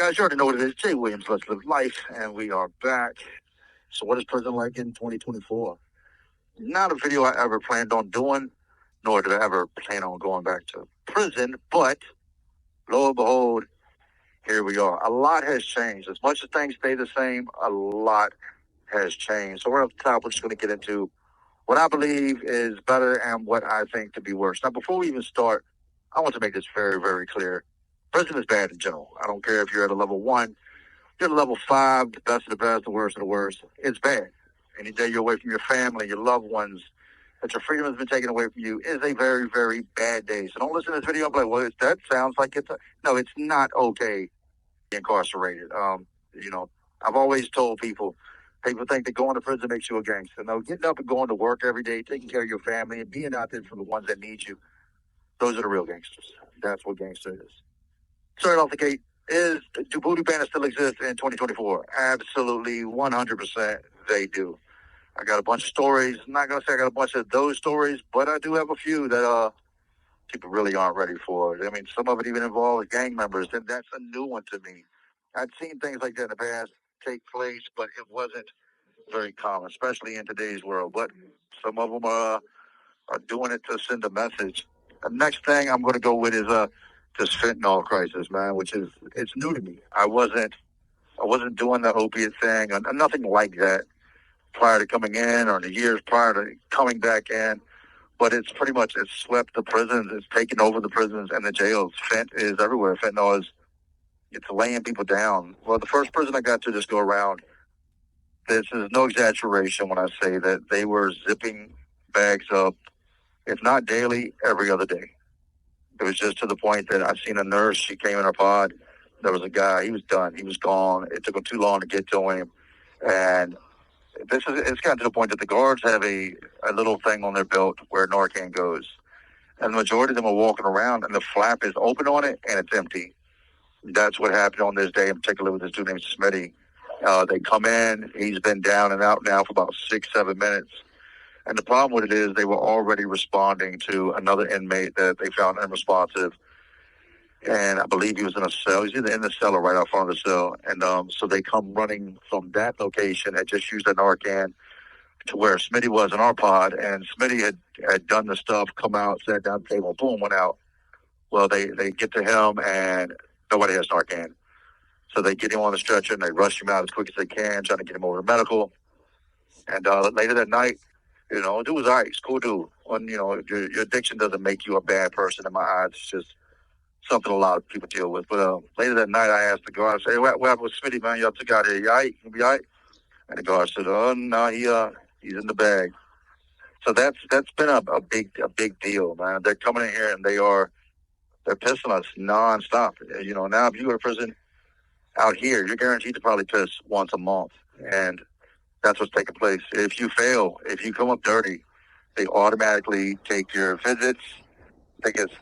guys, you already know what it is. Jay Williams, Let's Live Life, and we are back. So, what is prison like in 2024? Not a video I ever planned on doing, nor did I ever plan on going back to prison, but lo and behold, here we are. A lot has changed. As much as things stay the same, a lot has changed. So, right off the top, we're just going to get into what I believe is better and what I think to be worse. Now, before we even start, I want to make this very, very clear. Prison is bad in general. I don't care if you're at a level 1, you're at level 5, the best of the best, the worst of the worst. It's bad. Any day you're away from your family, your loved ones, that your freedom has been taken away from you is a very, very bad day. So don't listen to this video and be like, well, that sounds like it's no, it's not okay to be incarcerated. You know, I've always told people think that going to prison makes you a gangster. No, getting up and going to work every day, taking care of your family, and being out there for the ones that need you, those are the real gangsters. That's what gangster is. Starting off the gate, do booty banners still exist in 2024? Absolutely, 100% they do. I got a bunch of stories. I'm not going to say I got a bunch of those stories, but I do have a few that people really aren't ready for. I mean, some of it even involves gang members, and that's a new one to me. I'd seen things like that in the past take place, but it wasn't very common, especially in today's world. But some of them are doing it to send a message. The next thing I'm going to go with is this fentanyl crisis, man, which is it's new to me. I wasn't doing the opiate thing or nothing like that prior to coming in or in the years prior to coming back in. But it's swept the prisons, it's taken over the prisons and the jails. Fent is everywhere. Fentanyl is it's laying people down. Well, the first prison I got to just go around, this is no exaggeration when I say that they were zipping bags up, if not daily, every other day. It was just to the point that I seen a nurse. She came in her pod. There was a guy. He was done. He was gone. It took him too long to get to him. And it's gotten to the point that the guards have a little thing on their belt where Narcan goes. And the majority of them are walking around and the flap is open on it and it's empty. That's what happened on this day in particular with this dude named Smitty. They come in. He's been down and out now for about 6-7 minutes. And the problem with it is they were already responding to another inmate that they found unresponsive. And I believe he was in a cell. He's either in the cell or right out front of the cell. And so they come running from that location and just used the Narcan to where Smitty was in our pod. And Smitty had done the stuff, come out, sat down at the table, boom, went out. Well, they get to him and nobody has Narcan. So they get him on the stretcher and they rush him out as quick as they can, trying to get him over to medical. And later that night, dude was all right. He's a cool dude. When, your addiction doesn't make you a bad person in my eyes. It's just something a lot of people deal with. But later that night, I asked the guard, I said, hey, what happened with Smitty, man? Y'all took out here. You all right? You be all right? And the guard said, oh, no, he's in the bag. So that's been a big deal, man. They're coming in here and they're pissing us nonstop. Now if you go to prison out here, you're guaranteed to probably piss once a month. And that's what's taking place. If you fail, if you come up dirty, they automatically take your visits. I think it's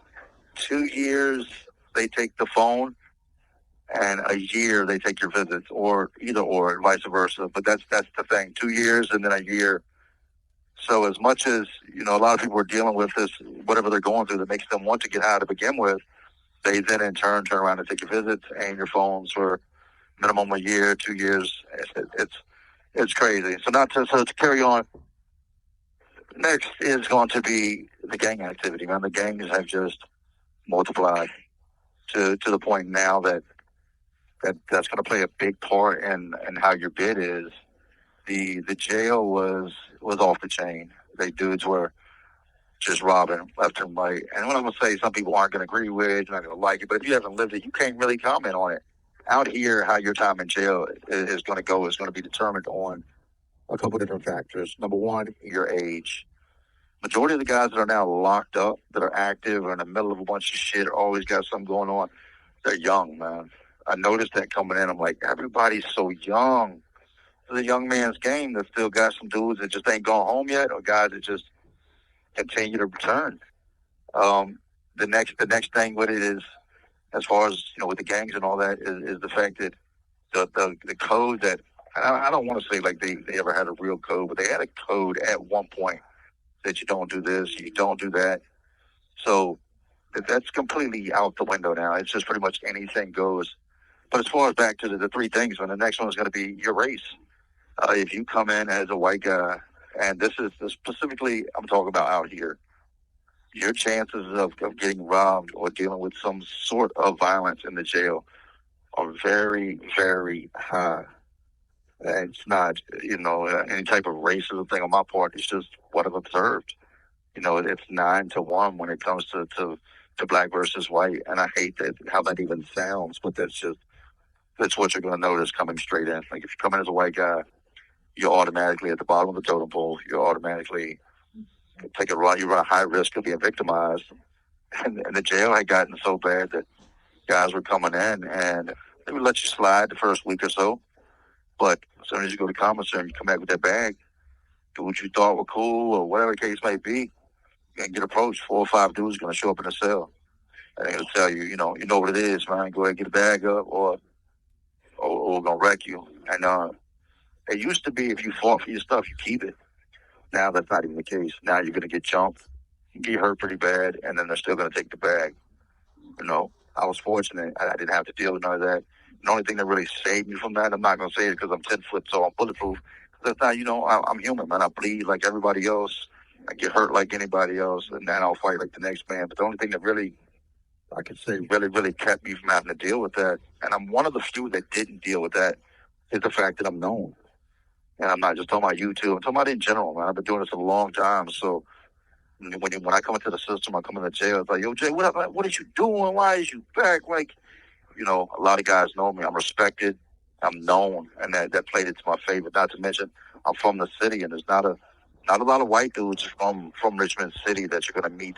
2 years they take the phone, and a year they take your visits, or either or, vice versa. But that's the thing: 2 years and then a year. So as much as a lot of people are dealing with this, whatever they're going through that makes them want to get high to begin with, they then in turn around and take your visits and your phones for minimum a year, 2 years. It's crazy. So to carry on, next is going to be the gang activity, man. The gangs have just multiplied to the point now that's going to play a big part in how your bid is. The jail was off the chain. They dudes were just robbing left and right. And what I'm going to say, some people aren't going to agree with it, not going to like it, but if you haven't lived it, you can't really comment on it. Out here, how your time in jail is going to go is going to be determined on a couple different factors. Number one, your age. Majority of the guys that are now locked up, that are active or in the middle of a bunch of shit, or always got something going on, they're young, man. I noticed that coming in. I'm like, everybody's so young. It's a young man's game that still got some dudes that just ain't gone home yet, or guys that just continue to return. The next thing with it is, as far as with the gangs and all that, is the fact that the code that I don't want to say like they ever had a real code, but they had a code at one point that you don't do this, you don't do that. So that's completely out the window now. It's just pretty much anything goes. But as far as back to the three things, man, the next one is going to be your race. If you come in as a white guy, and this is specifically, I'm talking about out here, your chances of getting robbed or dealing with some sort of violence in the jail are very, very high. And it's not, any type of racism thing on my part. It's just what I've observed. It's 9-1 when it comes to black versus white. And I hate that how that even sounds, but that's what you're going to notice coming straight in. Like if you come in as a white guy, you're automatically at the bottom of the totem pole. You're automatically take a run. You run a high risk of being victimized. And the jail had gotten so bad that guys were coming in and they would let you slide the first week or so. But as soon as you go to commissary and you come back with that bag, do what you thought were cool or whatever the case may be, you can get approached. 4 or 5 dudes are going to show up in the cell. And they're going to tell you, you know what it is, man. Go ahead and get a bag up or we're going to wreck you. And it used to be if you fought for your stuff, you keep it. Now that's not even the case. Now you're going to get jumped, you get hurt pretty bad, and then they're still going to take the bag. I was fortunate. I didn't have to deal with none of that. The only thing that really saved me from that, I'm not going to say it because I'm 10 foot tall, I'm bulletproof. That's not, I'm human, man. I bleed like everybody else. I get hurt like anybody else, and then I'll fight like the next man. But the only thing that really, I could say, really, really kept me from having to deal with that, and I'm one of the few that didn't deal with that, is the fact that I'm known. And I'm not just talking about YouTube. I'm talking about in general, man. I've been doing this a long time. So when I come into the system, I come into jail, it's like, yo, Jay, what are you doing? Why is you back? Like, a lot of guys know me. I'm respected. I'm known. And that played into my favor. Not to mention, I'm from the city, and there's not a lot of white dudes from Richmond City that you're going to meet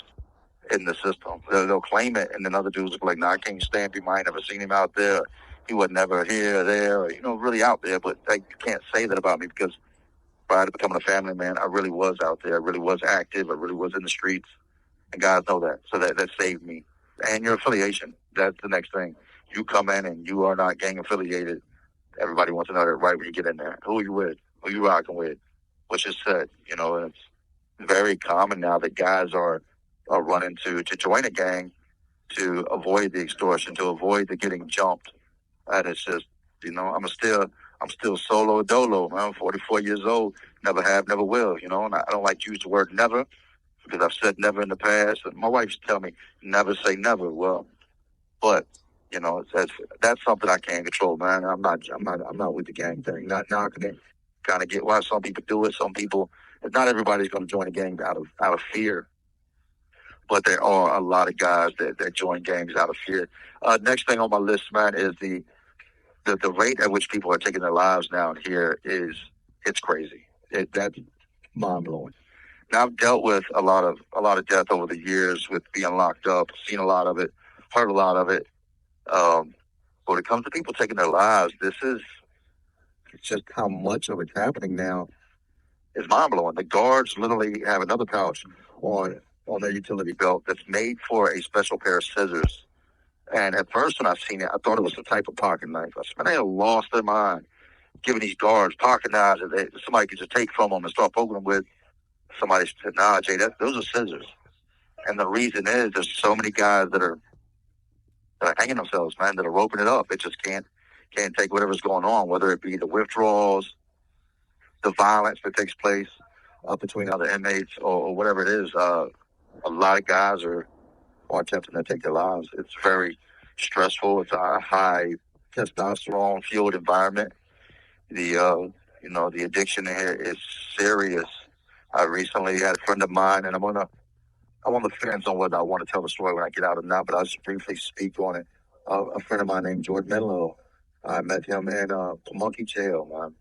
in the system. They'll claim it, and then other dudes will be like, nah, I can't stand him. I ain't never seen him out there. He was never here or there, or, really out there. But you can't say that about me because prior to becoming a family man, I really was out there. I really was active. I really was in the streets. And guys know that. So that saved me. And your affiliation, that's the next thing. You come in and you are not gang affiliated. Everybody wants to know that right when you get in there. Who are you with? Who you rocking with? What's your set? And it's very common now that guys are running to join a gang to avoid the extortion, to avoid the getting jumped. And it's just, I'm still solo dolo. I'm 44 years old. Never have, never will. And I don't like to use the word never because I've said never in the past. And my wife used to tell me, never say never. Well, but that's something I can't control, man. I'm not with the gang thing. Not knocking it. Kind of get why some people do it. Some people, not everybody's going to join a gang out of fear. But there are a lot of guys that join gangs out of fear. Next thing on my list, man, is the rate at which people are taking their lives down here it's crazy. That's mind blowing. Now I've dealt with a lot of death over the years with being locked up, seen a lot of it, heard a lot of it. When it comes to people taking their lives, it's just how much of it's happening now is mind blowing. The guards literally have another pouch on their utility belt that's made for a special pair of scissors. And at first when I seen it, I thought it was the type of pocket knife. I said, man, they have lost their mind giving these guards pocket knives that somebody could just take from them and start poking them with. Somebody said, nah, Jay, those are scissors. And the reason is there's so many guys that are hanging themselves, man, that are roping it up. It just can't take whatever's going on, whether it be the withdrawals, the violence that takes place between other inmates or whatever it is. A lot of guys are attempting to take their lives. It's very stressful. It's a high testosterone fueled environment. The addiction here is serious. I recently had a friend of mine, and I'm on the fence on whether I want to tell the story when I get out or not, but I'll just briefly speak on it. A friend of mine named Jordan Menlo. I met him in Monkey Jail, man.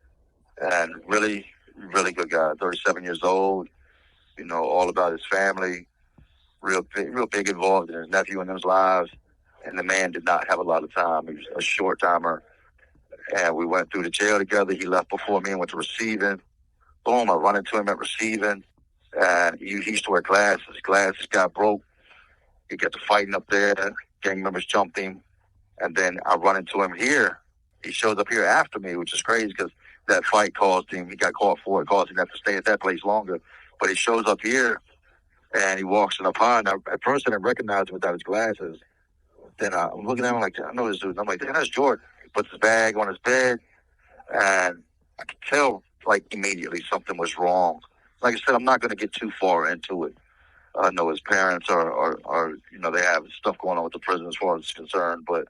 And really, really good guy, 37 years old, all about his family, real big involved in his nephew and his lives. And the man did not have a lot of time. He was a short timer. And we went through the jail together. He left before me and went to receiving. Boom, I run into him at receiving. And he used to wear glasses. Glasses got broke. He got to fighting up there. Gang members jumped him. And then I run into him here. He shows up here after me, which is crazy because that fight caused him, he got caught for it, caused him to have to stay at that place longer. But he shows up here and he walks in the pond. Now, at first I didn't recognize him without his glasses. Then I'm looking at him like, I know this dude. And I'm like, damn, that's Jordan. puts his bag on his bed, and I could tell like immediately something was wrong. Like I said, I'm not going to get too far into it. I know his parents are they have stuff going on with the prison as far as it's concerned, but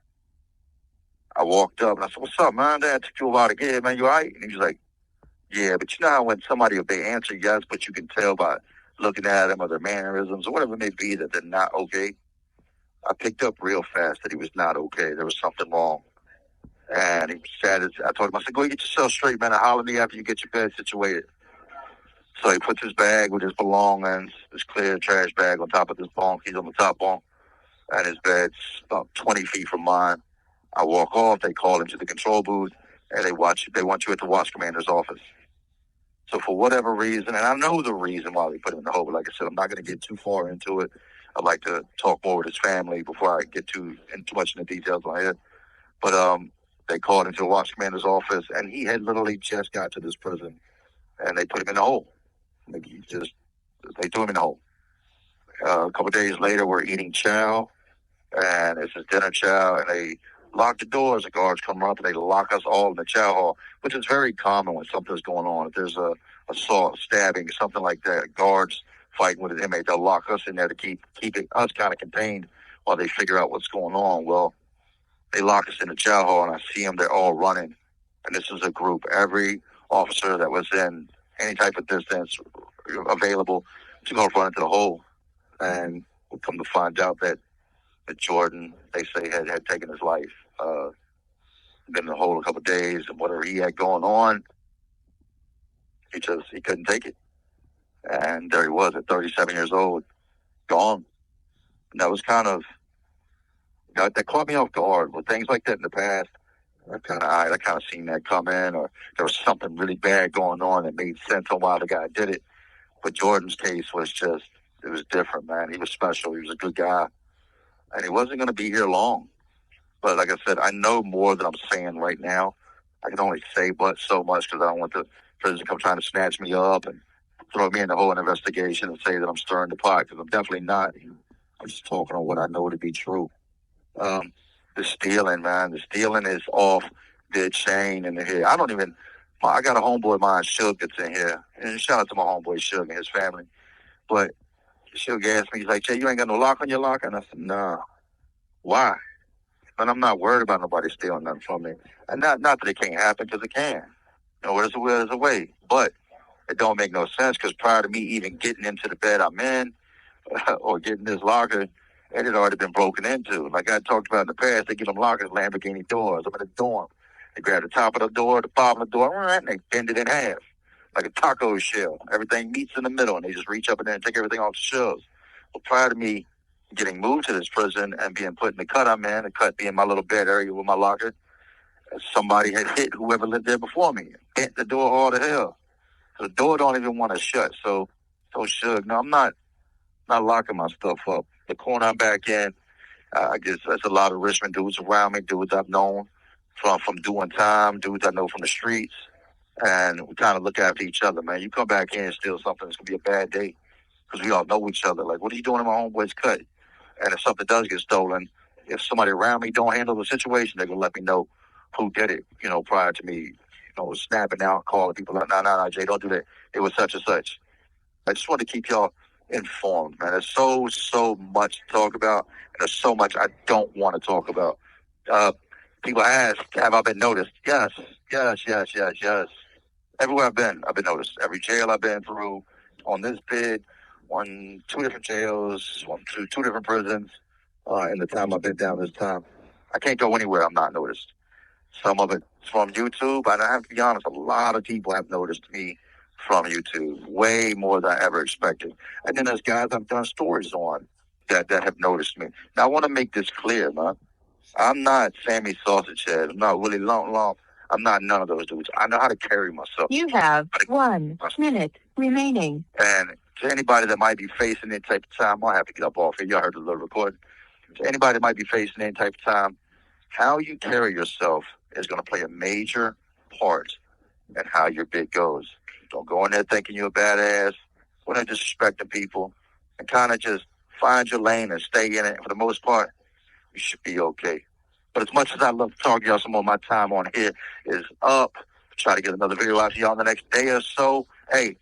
I walked up and I said, "What's up, man? Dad, took you a while to get here, man. You all right?" And he was like, "Yeah, but you know how when somebody, if they answer yes, but you can tell by looking at them or their mannerisms or whatever it may be that they're not okay." I picked up real fast that he was not okay. There was something wrong. And he said, I told him, I said, "Go get yourself straight, man, and holler at me after you get your bed situated." So he puts his bag with his belongings, his clear trash bag on top of this bunk. He's on the top bunk, and his bed's about 20 feet from mine. I walk off. They call him to the control booth, and they want you at the watch commander's office. So for whatever reason, and I know the reason why they put him in the hole, but like I said, I'm not going to get too far into it. I'd like to talk more with his family before I get too much in the details on it. But they called him to the watch commander's office, and he had literally just got to this prison, and they put him in the hole. Like they threw him in the hole. A couple of days later, we're eating chow, and it's his dinner chow, and they lock the doors. The guards come up, and they lock us all in the chow hall, which is very common when something's going on. If there's a assault, stabbing, something like that, guards fighting with an inmate, they'll lock us in there to keep us kind of contained while they figure out what's going on. Well, they lock us in the chow hall, and I see them. They're all running, and this is a group. Every officer that was in any type of distance available to go run into the hole, and we come to find out that Jordan, they say, had taken his life. Been in the hole a couple of days, and whatever he had going on, he couldn't take it, and there he was at 37 years old, gone. And that was kind of that caught me off guard with things like that in the past. I kind of seen that come in, or there was something really bad going on that made sense on why the guy did it. But Jordan's case was it was different, man. He was special. He was a good guy, and he wasn't going to be here long. But like I said, I know more than I'm saying right now. I can only say but so much because I don't want the prison to come trying to snatch me up and throw me in the whole investigation and say that I'm stirring the pot, because I'm definitely not. I'm just talking on what I know to be true. The stealing, man. The stealing is off the chain in the head. I got a homeboy of mine, Suge, that's in here. And shout out to my homeboy, Suge, and his family. But Suge asked me, he's like, "Jay, you ain't got no lock on your locker?" And I said, "Nah." "Why?" And I'm not worried about nobody stealing nothing from me. And not that it can't happen, because it can. There's a will, there's a way. But it don't make no sense, because prior to me even getting into the bed I'm in or getting this locker, it had already been broken into. Like I talked about in the past, they give them lockers, Lamborghini doors. I'm in the dorm. They grab the top of the door, the bottom of the door, and they bend it in half like a taco shell. Everything meets in the middle, and they just reach up in there and take everything off the shelves. Well, prior to me getting moved to this prison and being put in the cut I'm in, the cut being my little bed area with my locker, somebody had hit whoever lived there before me, bent the door all to hell. So the door don't even want to shut. So Suge, no, I'm not locking my stuff up. The corner I'm back in, I guess there's a lot of Richmond dudes around me, dudes I've known from doing time, dudes I know from the streets, and we kind of look after each other, man. You come back in and steal something, it's going to be a bad day, because we all know each other. Like, what are you doing in my homeboy's cut? And if something does get stolen, if somebody around me don't handle the situation, they're going to let me know who did it, prior to me, snapping out, calling people out, nah, Jay, don't do that. It was such and such. I just want to keep y'all informed, man. There's so much to talk about, and there's so much I don't want to talk about. People ask, have I been noticed? Yes. Everywhere I've been noticed. Every jail I've been through, on this bid, two different jails, two different prisons, in the time I've been down this time. I can't go anywhere I'm not noticed. Some of it's from YouTube, and I have to be honest, a lot of people have noticed me from YouTube, way more than I ever expected. And then there's guys I've done stories on that have noticed me. Now, I want to make this clear, man. I'm not Sammy Sausage Head. I'm not Willie Long. I'm not none of those dudes. I know how to carry myself. You have 1 minute remaining. And to anybody that might be facing any type of time, I'll have to get up off here. Y'all heard the little recording. To anybody that might be facing any type of time, how you carry yourself is going to play a major part in how your bid goes. Don't go in there thinking you're a badass. Go in there disrespecting people, and kind of just find your lane and stay in it. For the most part, you should be okay. But as much as I love to talk to y'all, some more of my time on here is up. Try to get another video out to y'all in the next day or so. Hey,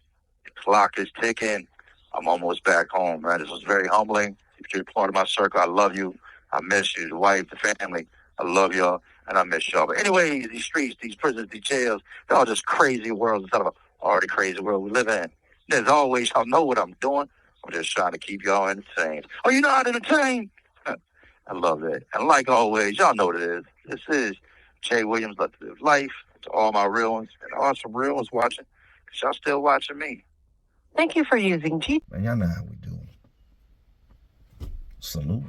the clock is ticking. I'm almost back home, man. This was very humbling. If you're part of my circle, I love you. I miss you, the wife, the family. I love y'all, and I miss y'all. But anyway, these streets, these prisons, these jails, they're all just crazy worlds instead of an already crazy world we live in. There's always, y'all know what I'm doing. I'm just trying to keep y'all entertained. Oh, you're not entertained? I love it. And like always, y'all know what it is. This is Jay Williams, Let's Live Life. To all my real ones and all some real ones watching, because y'all still watching me. Thank you for using G. Man, y'all know how we do. Salute.